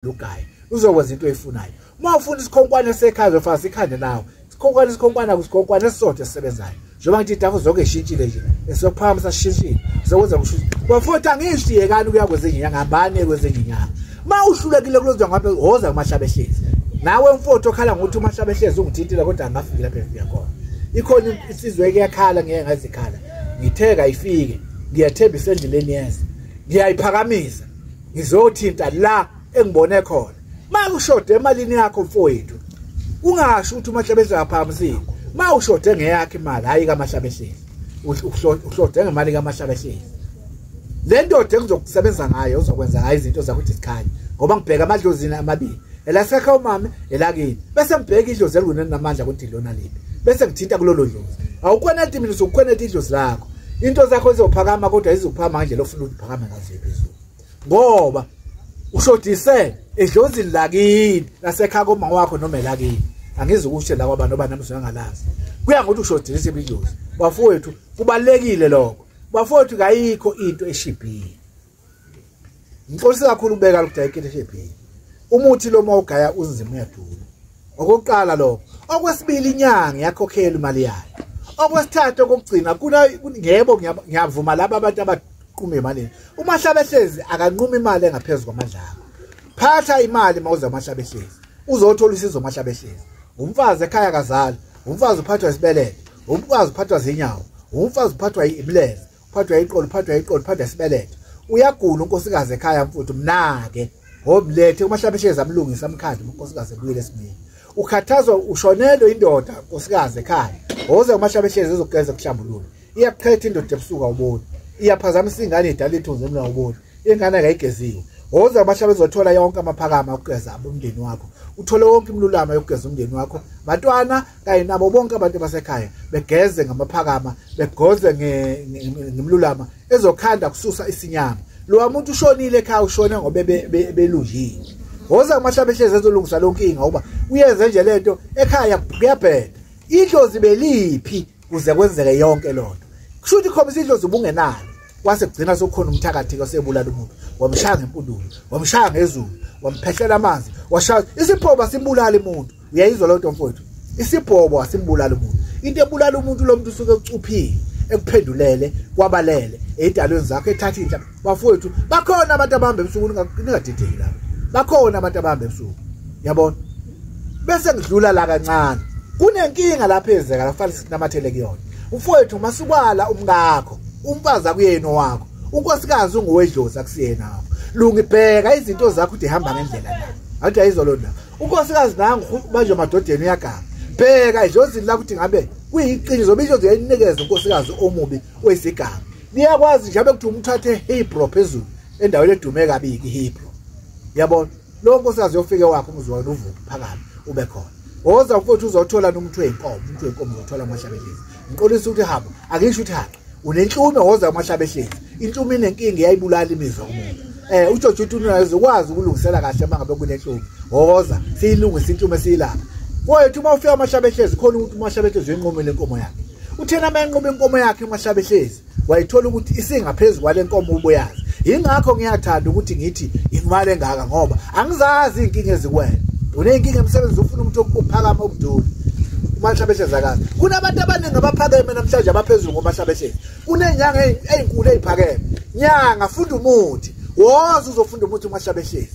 lugayi uzokwenza into oyifunayo. Uma ufuna isikhonkwane sekhaya uzofaka ikhande nawe. Isikhonkwane akusikhonkwane esisodwa esisebenzayo. Njengoba ngithi idafu zonke ishintshile nje. Esokuphakamisa sishintshile. Uzokwenza kusho. Bafutha ngishiyekani kuya kwezinye inyanga ngabane kwezinye inyanga. Ma uhlulekile kulozo ngabe hoza kuMahlabehlezi. Nawe mfowethu okhala ngokuthi uMahlabehlezi ungithintile kodwa angafiki lapha efika khona. Ikhona isizwe ekuyakhala ngeke ngazikhala. Ngitheka ifike. Ngiyathemba isendleleni yeza. Ngiyayiphakamisa. Ngizothinta la engibone khona. Ma ushode emalini yakho mfowethu. Ungasho ukuthi uMahlabehlezi aphakamisile. Ma ushode ngeyakhe imali hayi kaMahlabehlezi. Uhlode ngemali kaMahlabehlezi. Le ndoda engizokusebenza ngayo uzokwenza ngayo izinto zakho ukuthi zikhanye. Ngoba ngibheka amadlozini amabili. Elasekha umama elakini. Bese ngibheka idlozi elunene namandla ukuthi lona lipi. Bese ngithinta kulolo dlozi. Awukweneti mina uzokweneta idlozi lakho. Into zakho zizophakama kodwa izophakama ngendlela ofuna ukuphakama ngazo phezulu. Ngoba ushodise edlozini lakini lasekhaya koma wakho noma elakini. Angizukusho la kwabantu abanamuzwe ngalazi. Kuya ngokuthi ushodise idlozi. Bafowethu kubalekile lokho. Bafowethu kayikho into eshibhile. Ngixolisa kakhulu ubeka lokudaya into eshibhile. Umuthi lo mawugaya unzima uyadula. Okokuqala lo. Okwesibili inyanga yakhokhela imali yayo. Okwesithathu okugcina ngebo ngiyavuma laba abantu abaqhume imali. uMahlabehlezi akanquma imali engaphezulu kwamandla akho. Phatha imali mawuza uMahlabehlezi. Uzothola usizo uMahlabehlezi. Umfazi ekhaya kazali, umfazi uphathwa isibelele, umfazi uphathwa zinyawo, umfazi uphathwa imleze, uphathwa iqolo, uphathwa isibeletho. Uyagula unkosikazi ekhaya mfuthu mnake. Ngomlethe uMahlabehlezi amlungisa amkhandi unkosikazi ebuyele esimini. Ukhathazwa ushonelwe indoda unkosikazi ekhaya. Hoza uMahlabehlezi uzogeza kuhlambulula. Iyaqhetha indoda ebusuku awuboni. Iyaphazamisa ingane idala ithunzi emina awuboni. Ingane akayigeziwe. Hoza uMahlabehlezi uzothola yonke amaphakama okugeza umndeni wakho. Uthole wonke imlulama yokugeza umndeni wakho. Bantwana kanye nabo bonke abantu basekhaya begeze ngamaphakama, begoze ngemlulama ezokhanda kususa isinyama. Lo muntu ushonile ekhaya ushone ngoba belujile. Hoza uMahlabehlezi ezolungisa lonke inkinga ngoba uyenze nje lento ekhaya kuyabheda. Idlozi beliphi kuze kwenzeke yonke lonto. Kushuthi khombisa idlozi ubungenalo. Kwase kugcina sokukhona umthakathi osebulala umuntu. Wamshaya ngempundulu, wamshaya ngezulu, wamphehlela amanzi, washaya isiphobo simbulala umuntu. Uyayizwa lo nto mfowethu. Isiphobo asimbulala umuntu. Into ebulala umuntu lo muntu usuke ucuphile, ekuphendulele, kwabalele, edalweni zakhe ethatha indla. Bafowethu, bakhona abantu abahamba ebusuku ningadideki lapha. Bakhona abantu abahamba ebusuku. Yabona? Bese ngidlula la kancane. Kunenkinga lapha ezeka la kufanele sinamathele kuyona. Mfowethu masubala umngakho, umfazi akuyena wakho. Unkosikazi ungowedlozi akusiyena wakho. Lungibheka izinto zakho uthi hamba ngendlela la. Athi ayizolona. Unkosikazi nangu manje madodeni uyagama. Bheka idlozini lakho uthi ngabe kuyiqiniso bisho uyayinikeza unkosikazi omubi oyisigama. Niyakwazi nje ukuthi umthathe Hebrew phezulu endaweni edume kabiki Hebrew. Yabona? Lo nkosikazi yofike wakho umzwa uvuka phakama ube khona. Woza mfowethu uzothola nomuntu wenkomo, umuntu wenkomo uzothola uMahlabehlezi. Ngiqolisa ukuthi hamba, akusho ukuthi hamba. Unenhlume woza uMahlabehlezi. Inhlume inenkinga iyayibulala imizwa kumuntu. UJojo uThuna uzokwazi ukulungisela kahle mangabe kunenhlume. Woza, siyilungisa inhlume siyilapha. Mfowethu uma ufika uMahlabehlezi khona ukuthi uMahlabehlezi uyenqomele inkomo yakhe. Uthena mayenqobe inkomo yakhe uMahlabehlezi, wayithola ukuthi isingaphezulu kwale nkomo ubuyazi. Ingakho ngiyathanda ukuthi ngithi imali engaka ngoba angizazi inkinga ezikwena. Unenkinga emsebenzi ufuna umuntu okuphakama ubuduli. uMahlabehlezi akazi. Kunabantu abaningi abaphakeme namhlanje abaphezulu ngoMahlabehlezi. Kunenyanga ezinkulu eziphakeme. Nyanga funda umuthi. Woza uzofunda umuthi uMahlabehlezi.